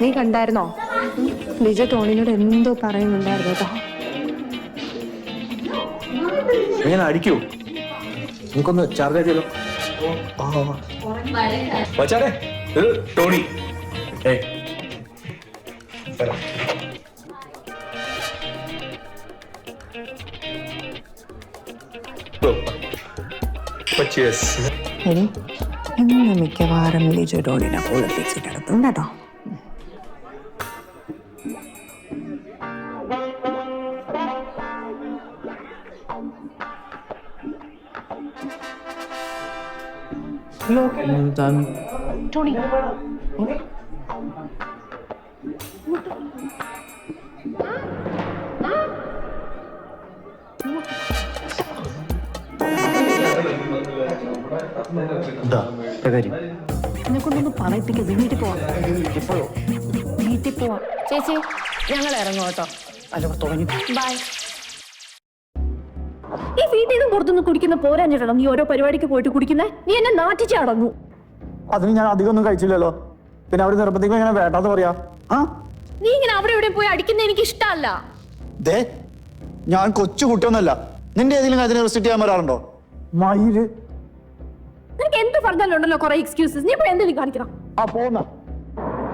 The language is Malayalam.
നീ കണ്ടായിരുന്നോ? ലിജ ടോണിനോട് എന്തോ പറയുന്നുണ്ടായിരുന്നു കേട്ടോ. എങ്ങനെ അടിക്കൂ? നമുക്കൊന്ന് ചാർജ് ചെയ്തോ. വച്ചാലേ ഇത് ടോണി. ഇന്ന് മിക്കവാറും ലിജ ടോണിനെ കുളിപ്പിച്ചിട്ടെടുത്തും കേട്ടോ. ടോണി എന്നെ കൊണ്ടൊന്ന് പറയിപ്പിക്കരുത്. വീട്ടിൽ പോവാം. വീട്ടിൽ പോവാം. ചേച്ചി ഞങ്ങൾ ഇറങ്ങും കേട്ടോ. ബൈ. ഈ വീട്ടിൽ നിന്നും പുറത്തുനിന്ന് കുടിക്കുന്ന പോരാഞ്ഞിട്ടാണോ നീ ഓരോ പരിപാടിക്ക് പോയിട്ട് കുടിക്കുന്നേ? നീ എന്നെ നാട്ടിച്ചടങ്ങു. അതിന് ഞാൻ അധികം ഒന്നും കഴിച്ചില്ലല്ലോ. പിന്നെ അവർ നിർബന്ധിക്കുമ്പോ ഇങ്ങനെ വേണ്ടാന്ന് പറയാ. നീ ഇങ്ങനെ അവിടെ ഇവിടെ പോയി അടിക്കുന്ന എനിക്ക് ഇഷ്ടമല്ല. ഞാൻ കൊച്ചു കുട്ടിയൊന്നല്ല. നിന്റെ ഏതെങ്കിലും കാര്യത്തിന് റെസ്ട്രിക്ട് ചെയ്യാൻ വരാറുണ്ടോ? മയില് നിനക്ക് എന്ത് പറഞ്ഞാലുണ്ടല്ലോ കുറെ എക്സ്ക്യൂസസ്. നീ പോയി എന്തെങ്കിലും കാണിക്കണം. പോന്ന